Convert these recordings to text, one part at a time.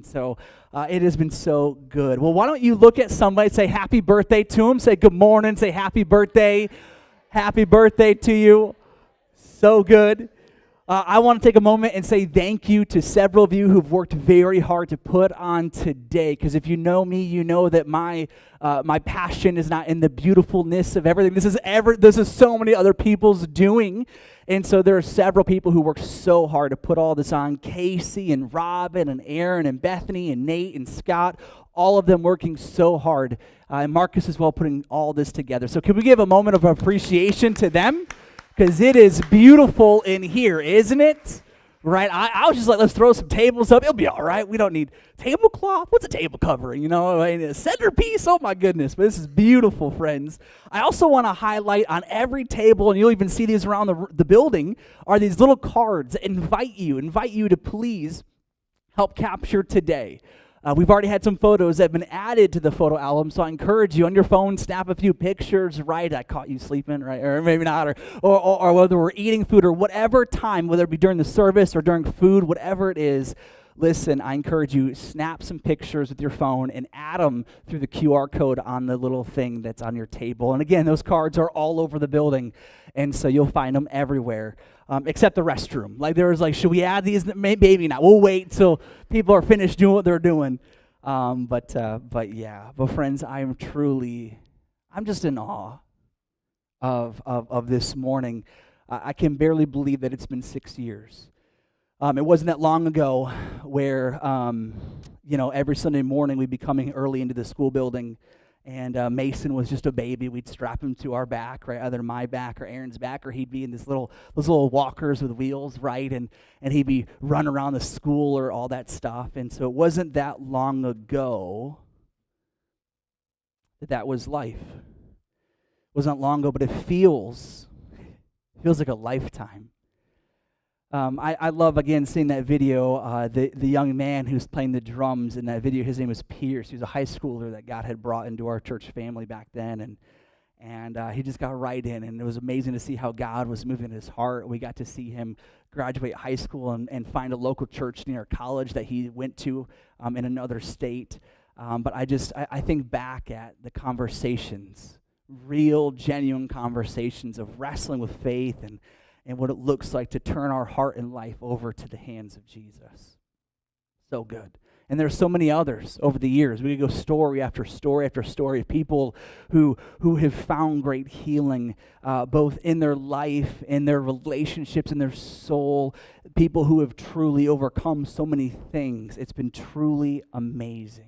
So it has been so good. Well, why don't you look at somebody, say happy birthday to them, say good morning, say happy birthday to you. So good. I want to take a moment and say thank you to several of you who've worked very hard to put on today. Because if you know me, you know that my passion is not in the beautifulness of everything. This is so many other people's doing. And so there are several people who work so hard to put all this on. Casey and Robin and Aaron and Bethany and Nate and Scott, all of them working so hard. And Marcus as well putting all this together. So can we give a moment of appreciation to them? Because it is beautiful in here, isn't it? Right? I was just like, let's throw some tables up. It'll be all right. We don't need tablecloth. What's a table covering? You know, a centerpiece. Oh, my goodness. But this is beautiful, friends. I also want to highlight on every table, and you'll even see these around the building, are these little cards that invite you to please help capture today. We've already had some photos that have been added to the photo album, so I encourage you on your phone, snap a few pictures, right? I caught you sleeping, right? Or maybe not, or whether we're eating food or whatever time, whether it be during the service or during food, whatever it is. Listen, I encourage you, snap some pictures with your phone and add them through the QR code on the little thing that's on your table. And again, those cards are all over the building, and so you'll find them everywhere. Except the restroom. Like there was like, should we add these? Maybe not. We'll wait till people are finished doing what they're doing. But friends, I'm just in awe of this morning. I can barely believe that it's been 6 years. It wasn't that long ago where, every Sunday morning we'd be coming early into the school building. And Mason was just a baby. We'd strap him to our back, right, either my back or Aaron's back, or he'd be in those little walkers with wheels, right, and he'd be running around the school or all that stuff. And so it wasn't that long ago that was life. It wasn't long ago, but it feels like a lifetime. I love, again, seeing that video, the young man who's playing the drums in that video. His name was Pierce. He was a high schooler that God had brought into our church family back then, and he just got right in, and it was amazing to see how God was moving in his heart. We got to see him graduate high school and find a local church near college that he went to in another state. But I think back at the conversations, real, genuine conversations of wrestling with faith and what it looks like to turn our heart and life over to the hands of Jesus. So good. And there's so many others over the years. We could go story after story after story of people who have found great healing, both in their life, in their relationships, in their soul, people who have truly overcome so many things. It's been truly amazing.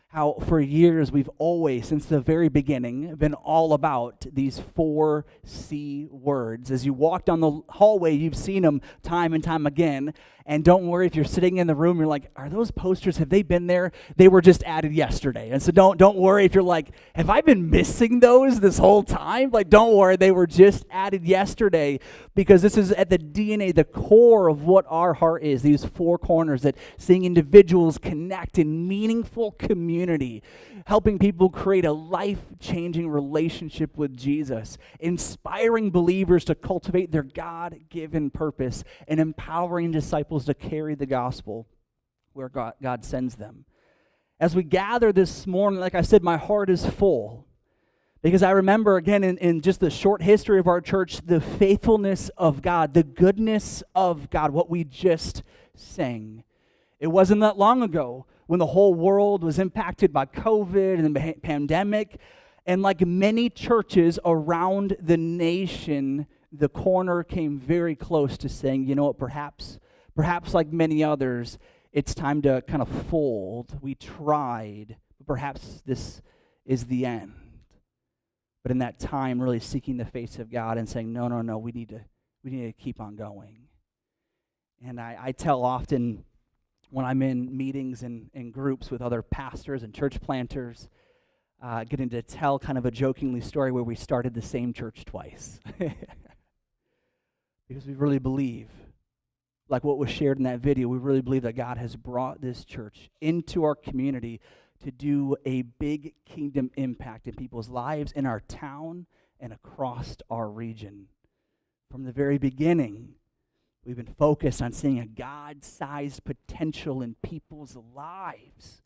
How for years we've always, since the very beginning, been all about these 4 C words. As you walk down the hallway, you've seen them time and time again. And don't worry if you're sitting in the room, you're like, are those posters, have they been there? They were just added yesterday. And so don't worry if you're like, have I been missing those this whole time? Like, don't worry, they were just added yesterday, because this is at the DNA, the core of what our heart is, these 4 corners, that seeing individuals connect in meaningful community, helping people create a life-changing relationship with Jesus, inspiring believers to cultivate their God-given purpose, and empowering disciples to carry the gospel where God sends them. As we gather this morning, like I said, my heart is full, because I remember, again, in just the short history of our church, the faithfulness of God, the goodness of God, what we just sang. It wasn't that long ago when the whole world was impacted by COVID and the pandemic, and like many churches around the nation, the corner came very close to saying, you know what, perhaps like many others, it's time to kind of fold. We tried, but perhaps this is the end. But in that time, really seeking the face of God and saying, no, we need to keep on going. And I tell often when I'm in meetings and groups with other pastors and church planters, getting to tell kind of a jokingly story where we started the same church twice. Because we really believe, like what was shared in that video, we really believe that God has brought this church into our community to do a big kingdom impact in people's lives, in our town, and across our region. From the very beginning, We've been focused on seeing a God-sized potential in people's lives,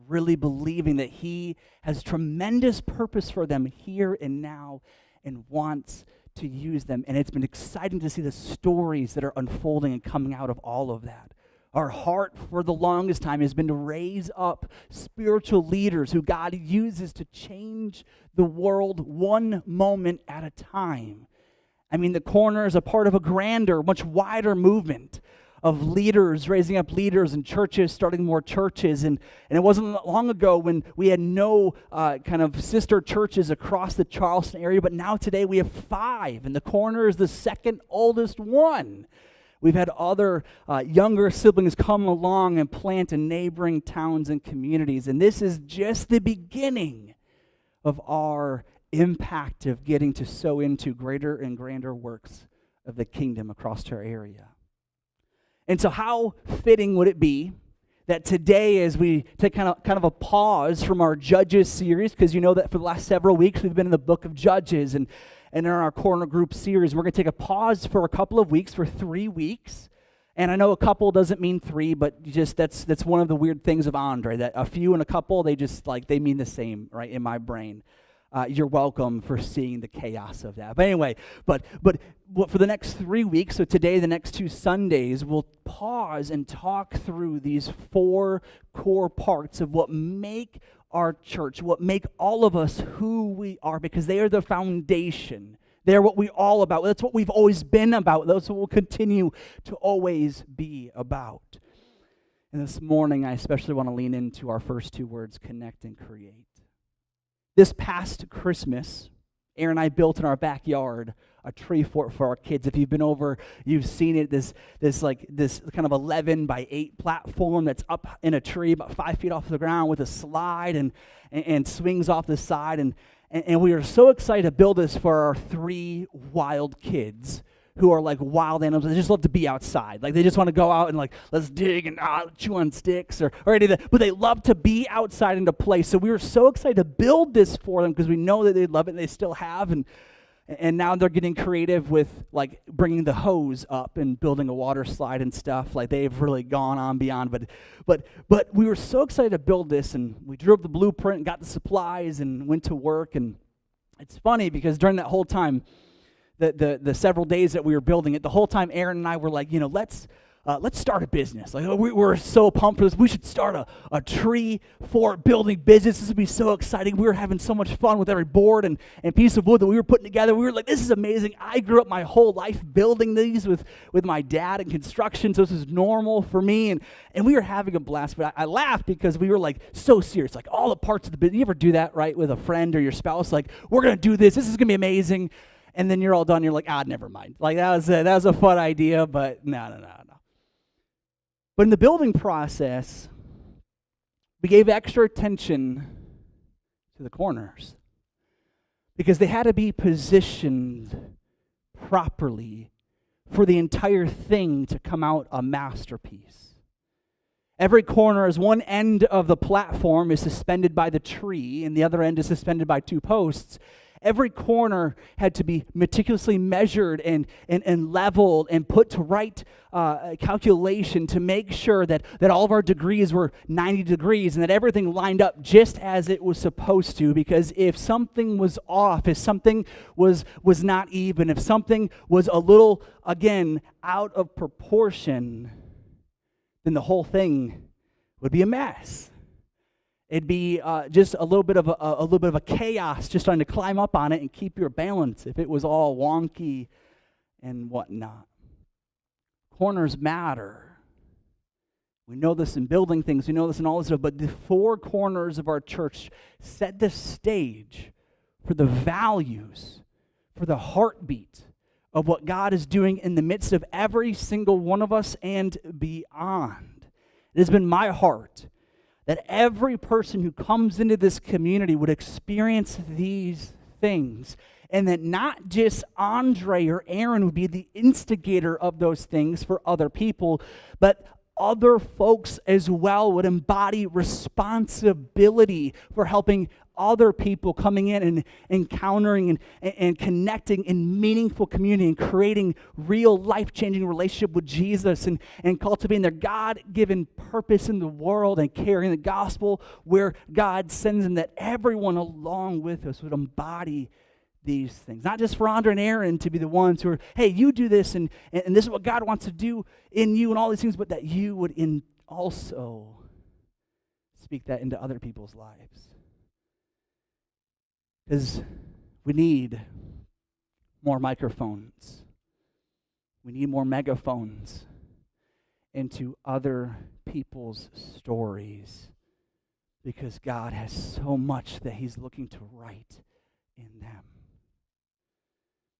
really believing that He has tremendous purpose for them here and now and wants to use them. And it's been exciting to see the stories that are unfolding and coming out of all of that. Our heart for the longest time has been to raise up spiritual leaders who God uses to change the world one moment at a time. I mean, the Corner is a part of a grander, much wider movement of leaders, raising up leaders and churches, starting more churches. And it wasn't long ago when we had no kind of sister churches across the Charleston area, but now today we have 5, and the Corner is the second oldest one. We've had other younger siblings come along and plant in neighboring towns and communities, and this is just the beginning of our impact of getting to sow into greater and grander works of the kingdom across our area. And so how fitting would it be that today, as we take kind of a pause from our Judges series, because you know that for the last several weeks we've been in the book of Judges, and in our Corner Group series, we're going to take a pause for a couple of weeks, for 3 weeks. And I know a couple doesn't mean 3, but that's one of the weird things of Andre, that a few and a couple, they mean the same, right, in my brain. You're welcome for seeing the chaos of that. But anyway, but for the next 3 weeks, so today, the next 2 Sundays, we'll pause and talk through these 4 core parts of what make our church, what make all of us who we are, because they are the foundation. They're what we're all about. That's what we've always been about. That's what we'll continue to always be about. And this morning, I especially want to lean into our first 2 words, connect and create. This past Christmas, Aaron and I built in our backyard a tree fort for our kids. If you've been over, you've seen it, this kind of 11 by 8 platform that's up in a tree about 5 feet off the ground with a slide and swings off the side. And we were so excited to build this for our 3 wild kids who are like wild animals. They just love to be outside. Like, they just want to go out and like, let's dig and chew on sticks or any of that. But they love to be outside and to play. So we were so excited to build this for them because we know that they love it and they still have. And now they're getting creative with like bringing the hose up and building a water slide and stuff. Like, they've really gone on beyond. But we were so excited to build this, and we drew up the blueprint and got the supplies and went to work. And it's funny because during that whole time, the several days that we were building it, the whole time Aaron and I were like, let's start a business. Like, we're so pumped for this. We should start a tree fort building business. This would be so exciting. We were having so much fun with every board and piece of wood that we were putting together. We were like, this is amazing. I grew up my whole life building these with my dad in construction, so this is normal for me. And we were having a blast. But I laughed because we were like so serious. Like, all the parts of the business. You ever do that, right, with a friend or your spouse? Like, we're going to do this. This is going to be amazing. And then you're all done. You're like, never mind. Like, that was a fun idea, but no. But in the building process, we gave extra attention to the corners because they had to be positioned properly for the entire thing to come out a masterpiece. Every corner, as one end of the platform is suspended by the tree and the other end is suspended by 2 posts, every corner had to be meticulously measured and leveled and put to right calculation to make sure that all of our degrees were 90 degrees and that everything lined up just as it was supposed to. Because if something was off, if something was not even, if something was a little, again, out of proportion, then the whole thing would be a mess. It'd be just a little bit of a chaos, just trying to climb up on it and keep your balance if it was all wonky and whatnot. Corners matter. We know this in building things. We know this in all this stuff. But the 4 corners of our church set the stage for the values, for the heartbeat of what God is doing in the midst of every single one of us and beyond. It has been my heart that every person who comes into this community would experience these things, and that not just Andre or Aaron would be the instigator of those things for other people, but other folks as well would embody responsibility for helping other people coming in and encountering and connecting in meaningful community and creating real life-changing relationship with Jesus and cultivating their God-given purpose in the world and carrying the gospel where God sends them, that everyone along with us would embody these things. Not just for Andre and Aaron to be the ones who are, hey, you do this and this is what God wants to do in you and all these things, but that you would also speak that into other people's lives. Because we need more microphones. We need more megaphones into other people's stories, because God has so much that he's looking to write in them.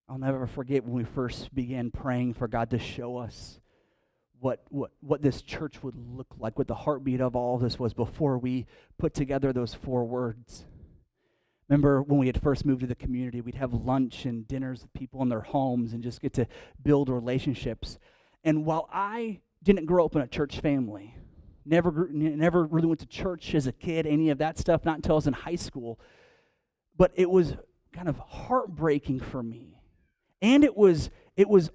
I'll never forget when we first began praying for God to show us what this church would look like, what the heartbeat of all of this was before we put together those 4 words. Remember when we had first moved to the community, we'd have lunch and dinners with people in their homes and just get to build relationships. And while I didn't grow up in a church family, never really went to church as a kid, any of that stuff, not until I was in high school, but it was kind of heartbreaking for me. And it was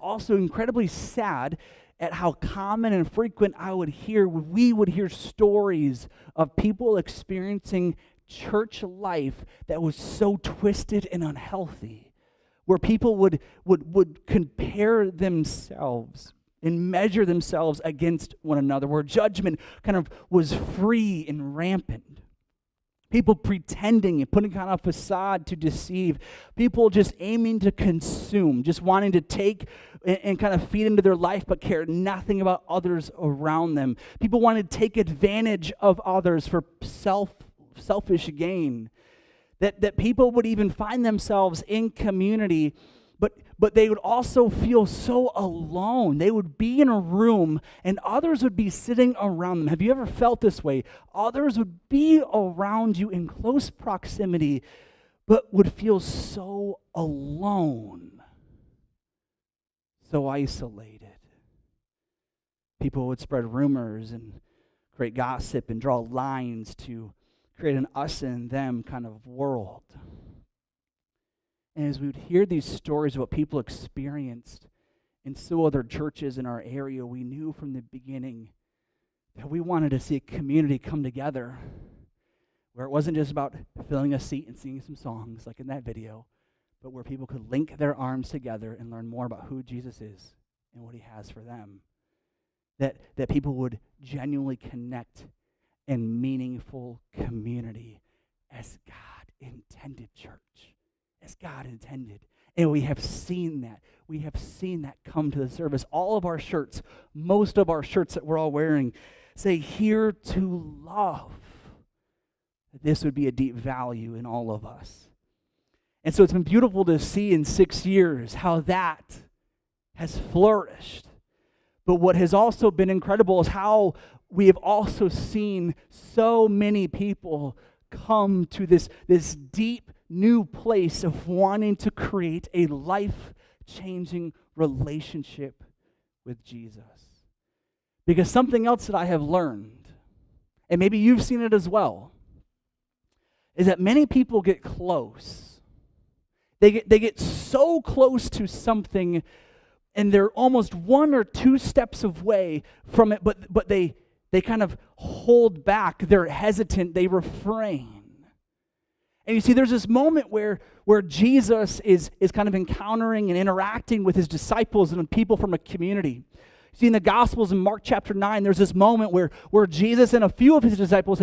also incredibly sad at how common and frequent we would hear stories of people experiencing church life that was so twisted and unhealthy, where people would compare themselves and measure themselves against one another, where judgment kind of was free and rampant. People pretending and putting on a facade to deceive. People just aiming to consume, just wanting to take and kind of feed into their life, but care nothing about others around them. People wanted to take advantage of others for selfish gain. That people would even find themselves in community, but they would also feel so alone. They would be in a room and others would be sitting around them. Have you ever felt this way? Others would be around you in close proximity, but would feel so alone, so isolated. People would spread rumors and create gossip and draw lines to create an us and them kind of world. And as we would hear these stories of what people experienced in so other churches in our area, we knew from the beginning that we wanted to see a community come together where it wasn't just about filling a seat and singing some songs like in that video, but where people could link their arms together and learn more about who Jesus is and what he has for them. That people would genuinely connect in meaningful community as God intended, church. As God intended. And we have seen that. We have seen that come to the service. All of our shirts, most of our shirts that we're all wearing, say, here to love. This would be a deep value in all of us. And so it's been beautiful to see in 6 years how that has flourished. But what has also been incredible is how we have also seen so many people come to this deep new place of wanting to create a life-changing relationship with Jesus. Because something else that I have learned, and maybe you've seen it as well, is that many people get close. They get so close to something, and they're almost 1 or 2 steps away from it, but they kind of hold back. They're hesitant. They refrain. And you see, there's this moment where Jesus is kind of encountering and interacting with his disciples and people from a community. You see, in the Gospels in Mark chapter 9, there's this moment where Jesus and a few of his disciples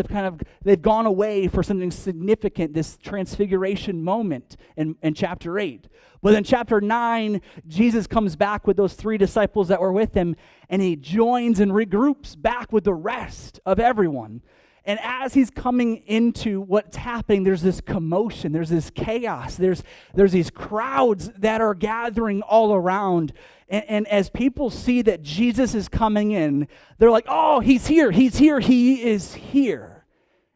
they've gone away for something significant, this transfiguration moment in chapter 8. But in chapter 9, Jesus comes back with those 3 disciples that were with him, and he joins and regroups back with the rest of everyone. And as he's coming into what's happening, there's this commotion, there's this chaos, there's these crowds that are gathering all around. And as people see that Jesus is coming in, they're like, oh, he's here, he is here.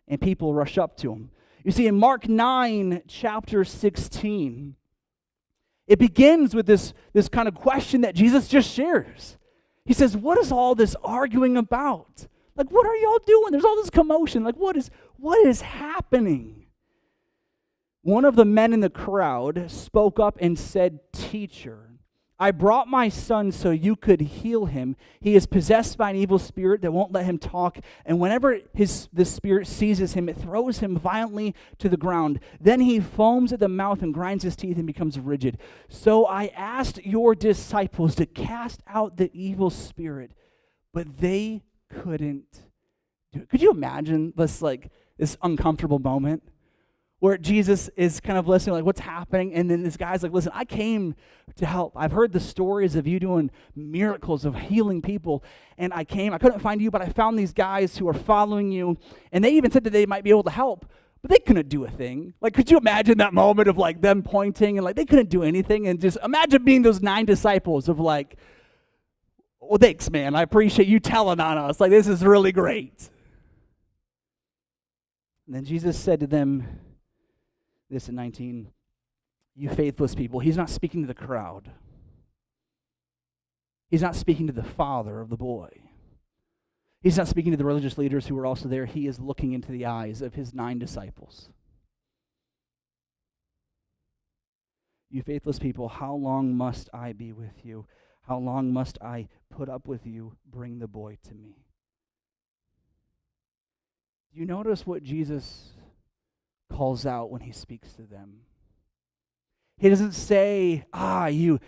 And people rush up to him. You see, in Mark 9, chapter 16, it begins with this kind of question that Jesus just shares. He says, what is all this arguing about? Like, what are y'all doing? There's all this commotion. Like, what is happening? One of the men in the crowd spoke up and said, Teacher, I brought my son so you could heal him. He is possessed by an evil spirit that won't let him talk, and whenever the spirit seizes him, it throws him violently to the ground. Then he foams at the mouth and grinds his teeth and becomes rigid. So I asked your disciples to cast out the evil spirit, but they couldn't do it. Could you imagine this uncomfortable moment where Jesus is kind of listening, like, what's happening? And then this guy's like, listen, I came to help. I've heard the stories of you doing miracles, of healing people. And I couldn't find you, but I found these guys who are following you. And they even said that they might be able to help, but they couldn't do a thing. Like, could you imagine that moment of like them pointing and like they couldn't do anything? And just imagine being those 9 disciples of like, well, thanks, man. I appreciate you telling on us. Like, this is really great. And then Jesus said to them, this in 19, you faithless people. He's not speaking to the crowd. He's not speaking to the father of the boy. He's not speaking to the religious leaders who were also there. He is looking into the eyes of his 9 disciples. You faithless people, how long must I be with you? How long must I put up with you? Bring the boy to me. Do you notice what Jesus calls out when he speaks to them? He doesn't say, you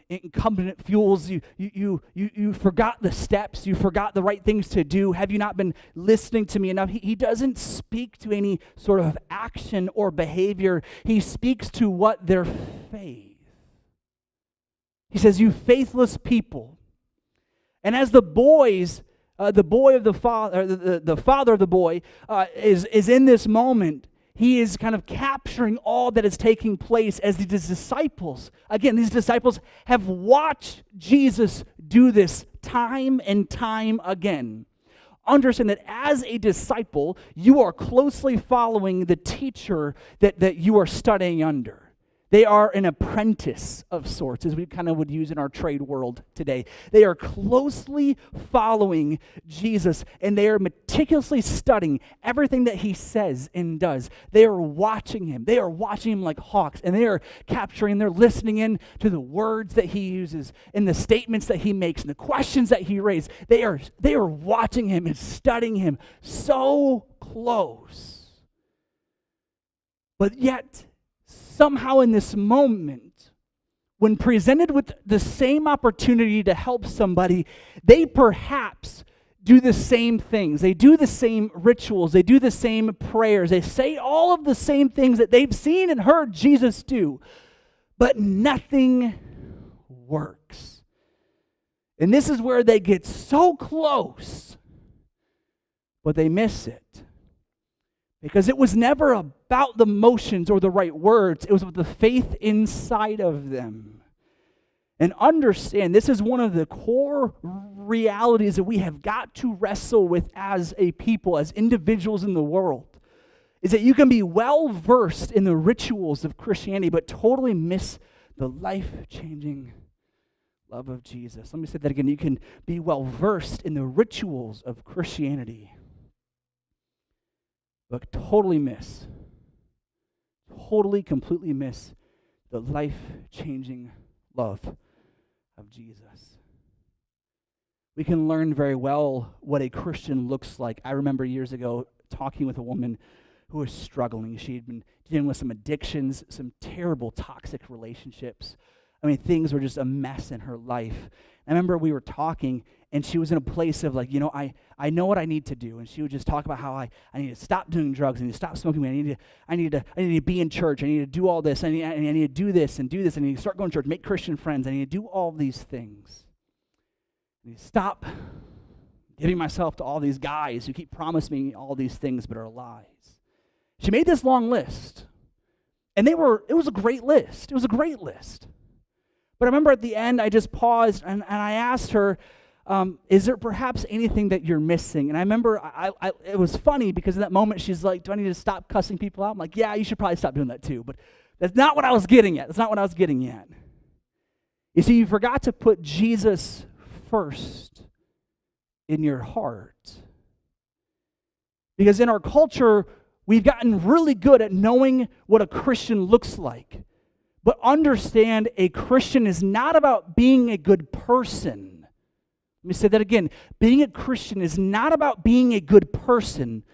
incumbent fuels, you forgot the steps, you forgot the right things to do. Have you not been listening to me enough? He doesn't speak to any sort of action or behavior. He speaks to what their faith. He says, you faithless people. And as the boys the boy of the father, the father of the boy, is in this moment. He is kind of capturing all that is taking place as these disciples. Again, these disciples have watched Jesus do this time and time again. Understand that as a disciple, you are closely following the teacher that you are studying under. They are an apprentice of sorts, as we kind of would use in our trade world today. They are closely following Jesus, and they are meticulously studying everything that he says and does. They are watching him. They are watching him like hawks, and they are capturing, they're listening in to the words that he uses and the statements that he makes and the questions that he raises. They are watching him and studying him so close. But yet, somehow in this moment, when presented with the same opportunity to help somebody, they perhaps do the same things. They do the same rituals. They do the same prayers. They say all of the same things that they've seen and heard Jesus do, but nothing works. And this is where they get so close, but they miss it. Because it was never about the motions or the right words. It was with the faith inside of them. And understand, this is one of the core realities that we have got to wrestle with as a people, as individuals in the world, is that you can be well-versed in the rituals of Christianity, but totally miss the life-changing love of Jesus. Let me say that again. You can be well-versed in the rituals of Christianity, but totally, completely miss the life-changing love of Jesus. We can learn very well what a Christian looks like. I remember years ago talking with a woman who was struggling. She had been dealing with some addictions, some terrible toxic relationships. I mean, things were just a mess in her life. I remember we were talking, and she was in a place of like, I know what I need to do. And she would just talk about how I need to stop doing drugs, I need to stop smoking weed, I need to be in church, I need to do all this, I need to do this and do this, I need to start going to church, make Christian friends, I need to do all these things. I need to stop giving myself to all these guys who keep promising me all these things but are lies. She made this long list, and it was a great list. It was a great list. But I remember at the end, I just paused, and I asked her, is there perhaps anything that you're missing? And I remember it was funny because in that moment, she's like, do I need to stop cussing people out? I'm like, yeah, you should probably stop doing that too. But that's not what I was getting at. That's not what I was getting at. You see, you forgot to put Jesus first in your heart. Because in our culture, we've gotten really good at knowing what a Christian looks like. But understand, a Christian is not about being a good person. Let me say that again. Being a Christian is not about being a good person.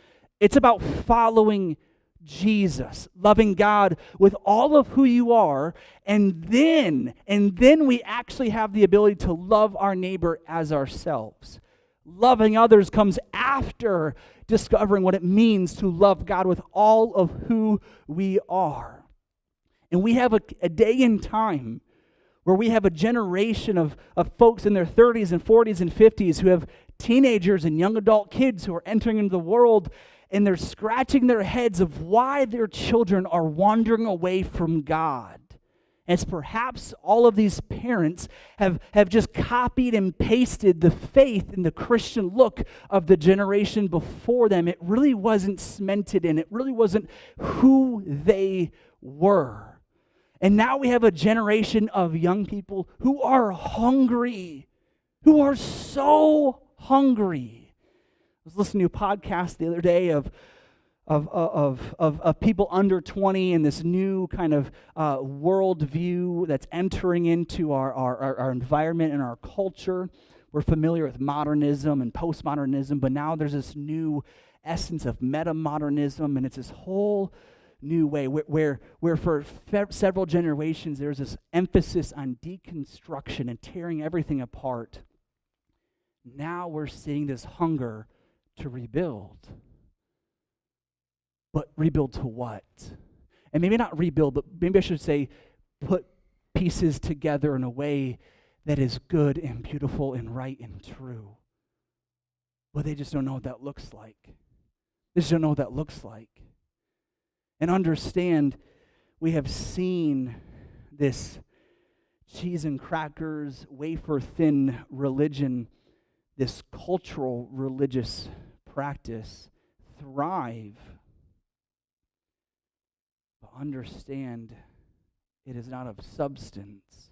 It's about following Jesus, loving God with all of who you are, and then we actually have the ability to love our neighbor as ourselves. Loving others comes after discovering what it means to love God with all of who we are. And we have a day and time where we have a generation of folks in their 30s and 40s and 50s who have teenagers and young adult kids who are entering into the world, and they're scratching their heads of why their children are wandering away from God. As perhaps all of these parents have just copied and pasted the faith and the Christian look of the generation before them. It really wasn't cemented in. It really wasn't who they were. And now we have a generation of young people who are hungry, who are so hungry. I was listening to a podcast the other day of people under 20 and this new kind of worldview that's entering into our environment and our culture. We're familiar with modernism and postmodernism, but now there's this new essence of meta-modernism, and it's this whole new way where for several generations there's this emphasis on deconstruction and tearing everything apart. Now we're seeing this hunger to rebuild. But rebuild to what? And maybe not rebuild, but maybe I should say put pieces together in a way that is good and beautiful and right and true. But they just don't know what that looks like. They just don't know what that looks like. And understand, we have seen this cheese and crackers, wafer-thin religion, this cultural religious practice thrive. But understand, it is not of substance.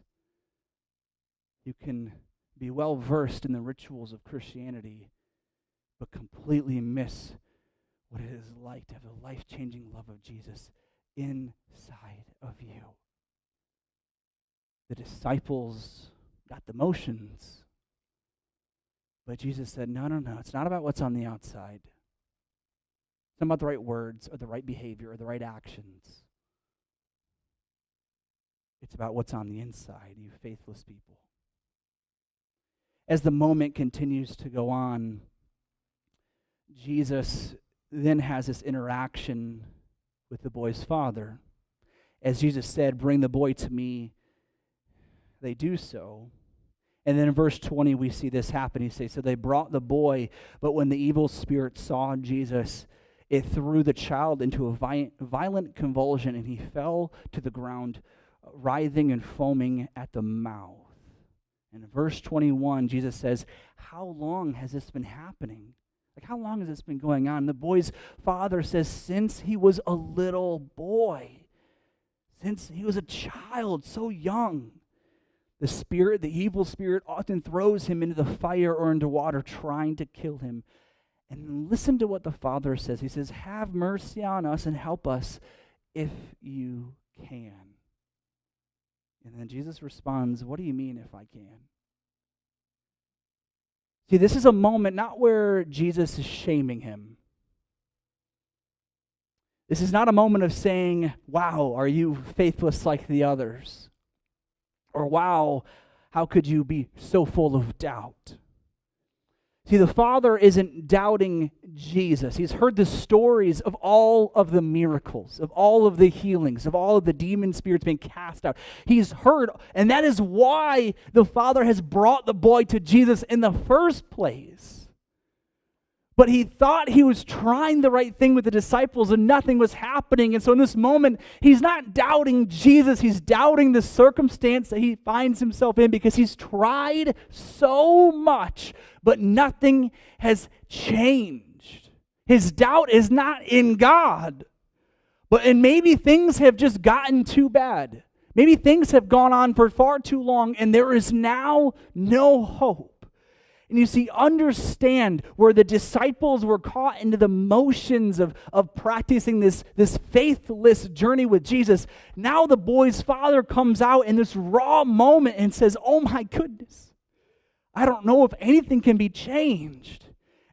You can be well versed in the rituals of Christianity, but completely miss what it is like to have the life-changing love of Jesus inside of you. The disciples got the motions. But Jesus said, no, it's not about what's on the outside. It's not about the right words or the right behavior or the right actions. It's about what's on the inside, you faithless people. As the moment continues to go on, Jesus then has this interaction with the boy's father. As Jesus said, bring the boy to me, they do so. And then in verse 20, we see this happen. He says, so they brought the boy, but when the evil spirit saw Jesus, it threw the child into a violent convulsion, and he fell to the ground, writhing and foaming at the mouth. And in verse 21, Jesus says, how long has this been happening? Like, how long has this been going on? And the boy's father says, since he was a little boy, since he was a child, so young. The evil spirit often throws him into the fire or into water, trying to kill him. And listen to what the father says. He says, have mercy on us and help us if you can. And then Jesus responds, what do you mean if I can? See, this is a moment not where Jesus is shaming him. This is not a moment of saying, wow, are you faithless like the others? Or, wow, how could you be so full of doubt? See, the father isn't doubting Jesus. He's heard the stories of all of the miracles, of all of the healings, of all of the demon spirits being cast out. He's heard, and that is why the father has brought the boy to Jesus in the first place. But he thought he was trying the right thing with the disciples and nothing was happening. And so in this moment, he's not doubting Jesus. He's doubting the circumstance that he finds himself in because he's tried so much, but nothing has changed. His doubt is not in God, but and maybe things have just gotten too bad. Maybe things have gone on for far too long and there is now no hope. And you see, understand where the disciples were caught into the motions of practicing this faithless journey with Jesus. Now the boy's father comes out in this raw moment and says, oh my goodness, I don't know if anything can be changed.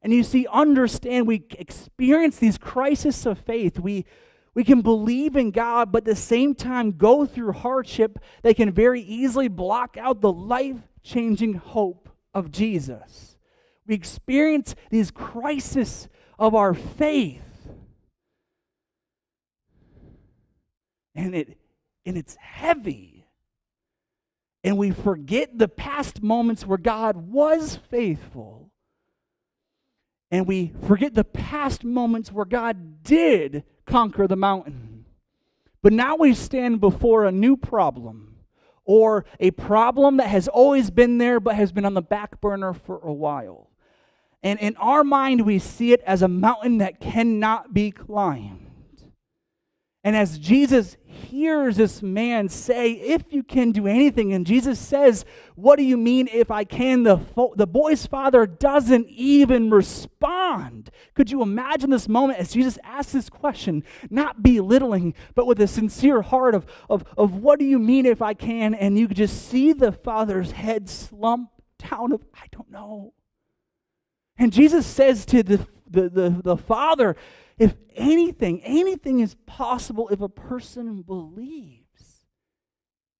And you see, understand, we experience these crises of faith. We can believe in God, but at the same time go through hardship that can very easily block out the life-changing hope of Jesus. We experience these crises of our faith. And it's heavy. And we forget the past moments where God was faithful. And we forget the past moments where God did conquer the mountain. But now we stand before a new problem, or a problem that has always been there but has been on the back burner for a while. And in our mind, we see it as a mountain that cannot be climbed. And as Jesus hears this man say, if you can do anything, and Jesus says, what do you mean if I can? The boy's father doesn't even respond. Could you imagine this moment as Jesus asks this question, not belittling, but with a sincere heart of what do you mean if I can? And you could just see the father's head slump down of, I don't know. And Jesus says to the father, if anything is possible if a person believes.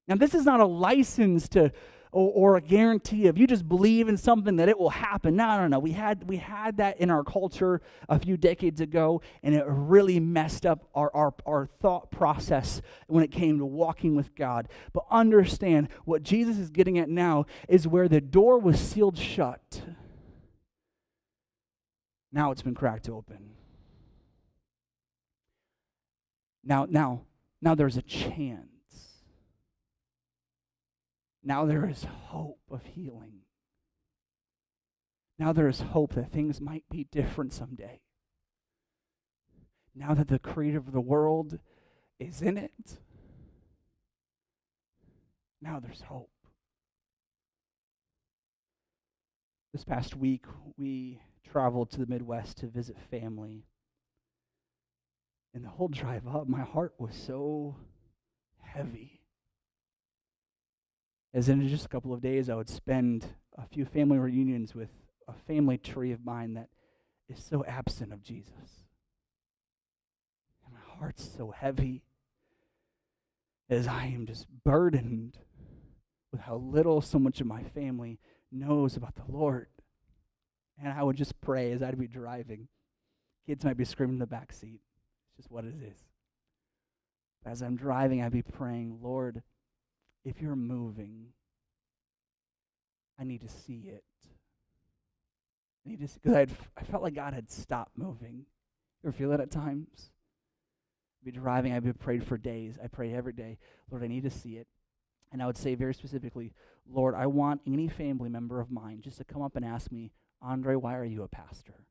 Now, this is not a license to or a guarantee of you just believe in something that it will happen. No. We had that in our culture a few decades ago, and it really messed up our thought process when it came to walking with God. But understand what Jesus is getting at now is where the door was sealed shut. Now it's been cracked open. Now there's a chance. Now there is hope of healing. Now there is hope that things might be different someday. Now that the creator of the world is in it, now there's hope. This past week, we traveled to the Midwest to visit family. And the whole drive up, my heart was so heavy. As in just a couple of days, I would spend a few family reunions with a family tree of mine that is so absent of Jesus. And my heart's so heavy as I am just burdened with how little so much of my family knows about the Lord. And I would just pray as I'd be driving. Kids might be screaming in the back seat. It's just what it is. As I'm driving, I'd be praying, Lord, if you're moving, I need to see it. I need to see, because I felt like God had stopped moving. You ever feel that at times? I'd be driving, I'd be prayed for days. I pray every day, Lord, I need to see it. And I would say very specifically, Lord, I want any family member of mine just to come up and ask me, Andre, why are you a pastor?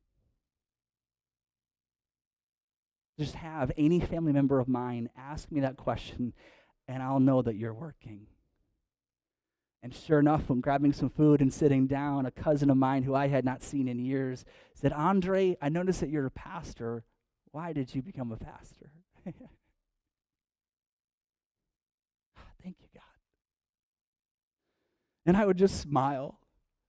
Just have any family member of mine ask me that question, and I'll know that you're working. And sure enough, when grabbing some food and sitting down, a cousin of mine who I had not seen in years said, Andre, I noticed that you're a pastor. Why did you become a pastor? Thank you, God. And I would just smile,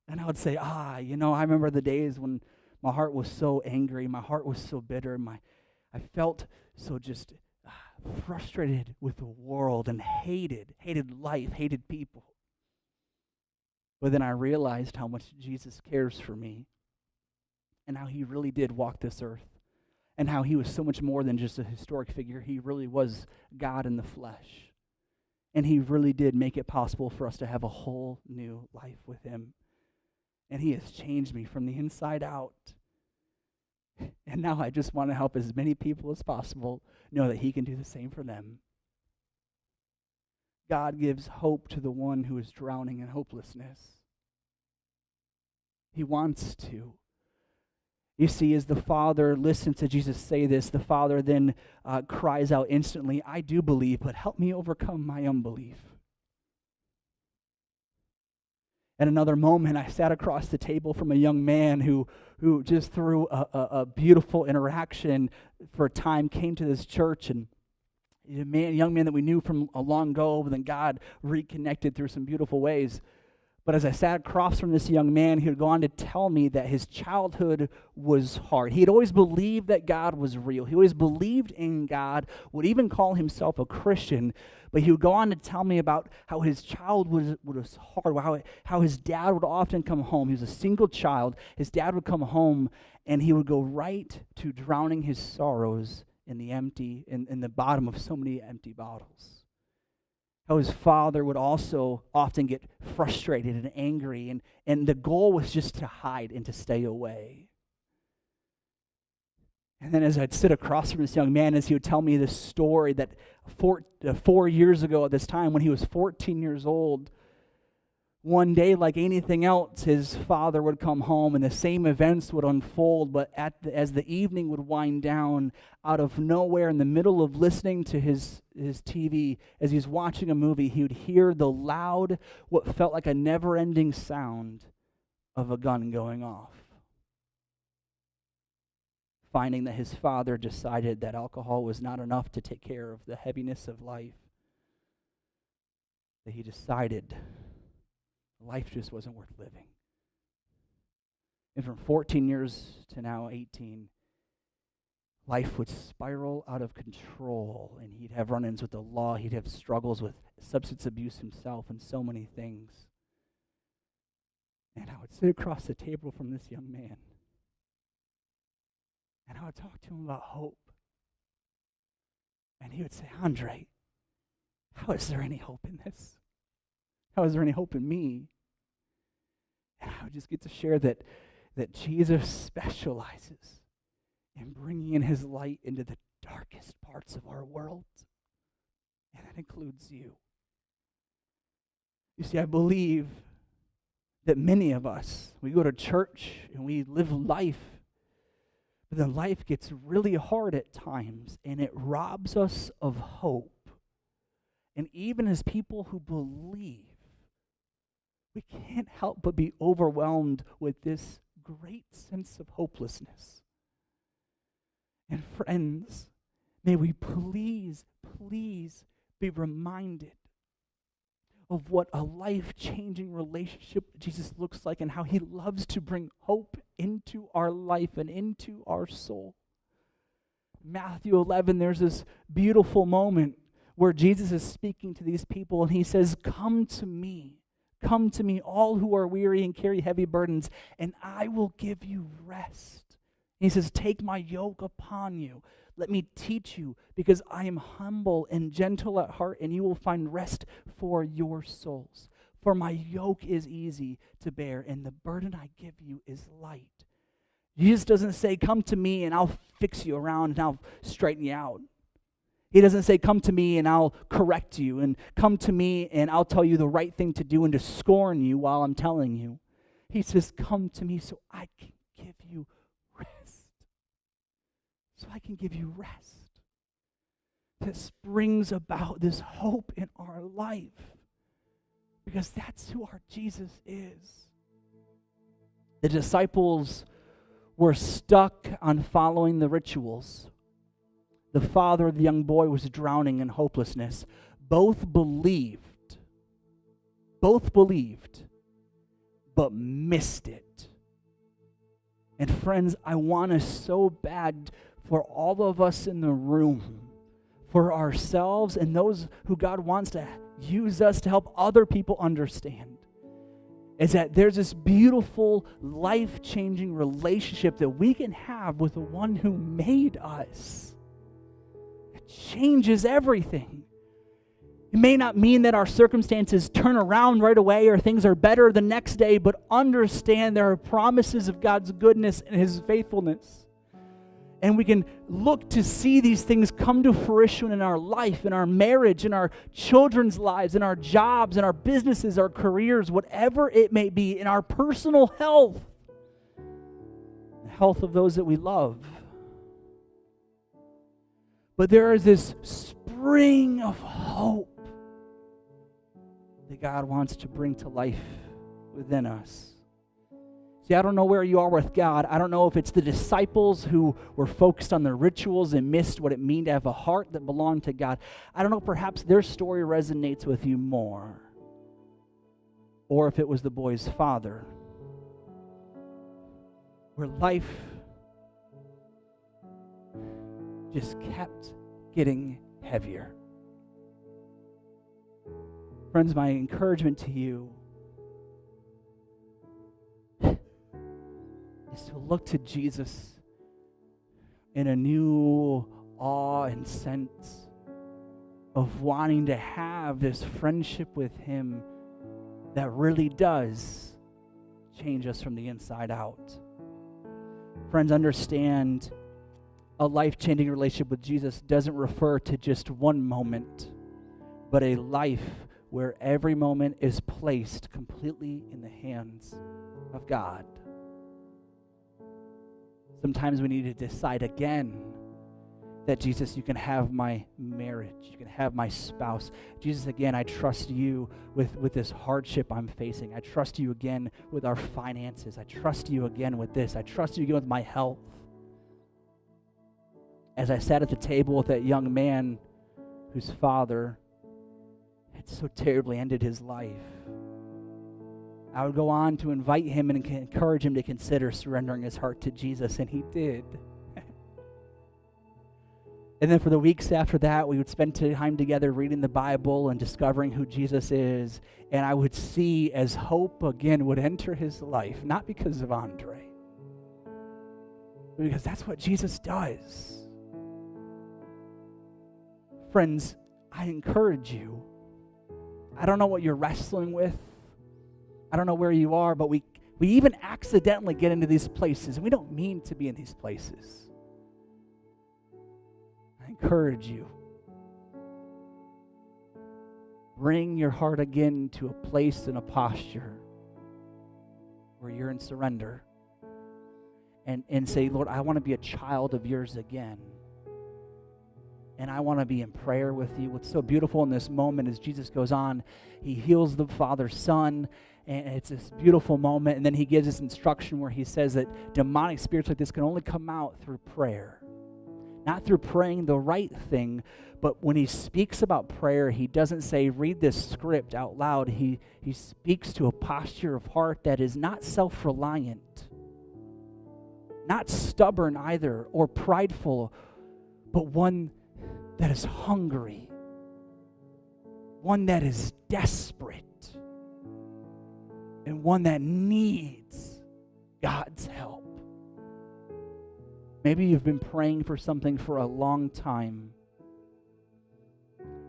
and I would say, I remember the days when my heart was so angry, my heart was so bitter, I felt so just frustrated with the world and hated life, hated people. But then I realized how much Jesus cares for me and how he really did walk this earth and how he was so much more than just a historic figure. He really was God in the flesh. And he really did make it possible for us to have a whole new life with him. And he has changed me from the inside out. And now I just want to help as many people as possible know that he can do the same for them. God gives hope to the one who is drowning in hopelessness. He wants to. You see, as the father listens to Jesus say this, the father then cries out instantly, I do believe, but help me overcome my unbelief. At another moment, I sat across the table from a young man who just through a beautiful interaction for a time came to this church, and a young man that we knew from a long ago, but then God reconnected through some beautiful ways. But as I sat across from this young man, he would go on to tell me that his childhood was hard. He had always believed that God was real. He always believed in God, would even call himself a Christian. But he would go on to tell me about how his childhood was hard, how his dad would often come home. He was a single child. His dad would come home, and he would go right to drowning his sorrows in the bottom of so many empty bottles. How his father would also often get frustrated and angry, and the goal was just to hide and to stay away. And then as I'd sit across from this young man, as he would tell me this story that 4 years ago at this time, when he was 14 years old, one day, like anything else, his father would come home and the same events would unfold, but as the evening would wind down, out of nowhere, in the middle of listening to his TV, as he's watching a movie, he would hear the loud, what felt like a never-ending sound of a gun going off. Finding that his father decided that alcohol was not enough to take care of the heaviness of life, that he decided life just wasn't worth living. And from 14 years to now 18, life would spiral out of control, and he'd have run-ins with the law, he'd have struggles with substance abuse himself and so many things. And I would sit across the table from this young man, and I would talk to him about hope. And he would say, Andre, how is there any hope in this? How is there any hope in me? And I would just get to share that Jesus specializes in bringing in his light into the darkest parts of our world. And that includes you. You see, I believe that many of us, we go to church and we live life, but then life gets really hard at times, and it robs us of hope. And even as people who believe, we can't help but be overwhelmed with this great sense of hopelessness. And friends, may we please be reminded of what a life-changing relationship with Jesus looks like, and how he loves to bring hope into our life and into our soul. Matthew 11, there's this beautiful moment where Jesus is speaking to these people, and he says, come to me, all who are weary and carry heavy burdens, and I will give you rest. And he says, take my yoke upon you. Let me teach you, because I am humble and gentle at heart, and you will find rest for your souls. For my yoke is easy to bear, and the burden I give you is light. Jesus doesn't say, come to me and I'll fix you around and I'll straighten you out. He doesn't say, come to me and I'll correct you, and come to me and I'll tell you the right thing to do and to scorn you while I'm telling you. He says, come to me so I can give you rest. So I can give you rest. This brings about this hope in our life, because that's who our Jesus is. The disciples were stuck on following the rituals. The father of the young boy was drowning in hopelessness. Both believed, but missed it. And friends, I want us so bad for all of us in the room, for ourselves and those who God wants to use us to help other people understand, is that there's this beautiful, life-changing relationship that we can have with the one who made us. It changes everything. It may not mean that our circumstances turn around right away or things are better the next day, but understand there are promises of God's goodness and his faithfulness. And we can look to see these things come to fruition in our life, in our marriage, in our children's lives, in our jobs, in our businesses, our careers, whatever it may be, in our personal health. health of those that we love. But there is this spring of hope that God wants to bring to life within us. See, I don't know where you are with God. I don't know if it's the disciples who were focused on the rituals and missed what it meant to have a heart that belonged to God. I don't know, perhaps their story resonates with you more. Or if it was the boy's father, where life just kept getting heavier. Friends, my encouragement to you is to look to Jesus in a new awe and sense of wanting to have this friendship with Him that really does change us from the inside out. Friends, understand a life-changing relationship with Jesus doesn't refer to just one moment, but a life where every moment is placed completely in the hands of God. Sometimes we need to decide again that, Jesus, you can have my marriage. You can have my spouse. Jesus, again, I trust you with this hardship I'm facing. I trust you again with our finances. I trust you again with this. I trust you again with my health. As I sat at the table with that young man whose father had so terribly ended his life, I would go on to invite him and encourage him to consider surrendering his heart to Jesus, and he did. And then for the weeks after that, we would spend time together reading the Bible and discovering who Jesus is, and I would see as hope again would enter his life, not because of Andre, but because that's what Jesus does. Friends, I encourage you. I don't know what you're wrestling with. I don't know where you are, but we even accidentally get into these places, and we don't mean to be in these places. I encourage you. Bring your heart again to a place and a posture where you're in surrender and say, Lord, I want to be a child of yours again. And I want to be in prayer with you. What's so beautiful in this moment is Jesus goes on, he heals the father's son, and it's this beautiful moment. And then he gives this instruction where he says that demonic spirits like this can only come out through prayer. Not through praying the right thing, but when he speaks about prayer, he doesn't say, read this script out loud. He speaks to a posture of heart that is not self-reliant, not stubborn either, or prideful, but one that is hungry, one that is desperate, and one that needs God's help. Maybe you've been praying for something for a long time,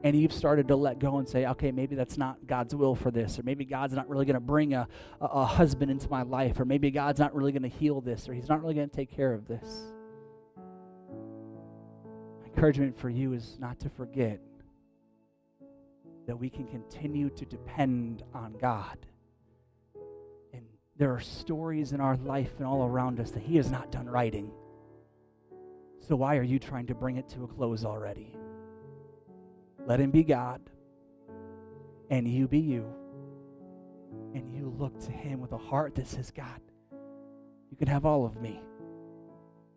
and you've started to let go and say, okay, maybe that's not God's will for this, or maybe God's not really going to bring a husband into my life, or maybe God's not really going to heal this, or he's not really going to take care of this. Encouragement for you is not to forget that we can continue to depend on God. And there are stories in our life and all around us that he has not done writing. So why are you trying to bring it to a close already? Let him be God, and you be you. And you look to him with a heart that says, God, you can have all of me.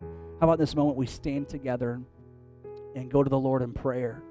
How about this moment we stand together and go to the Lord in prayer?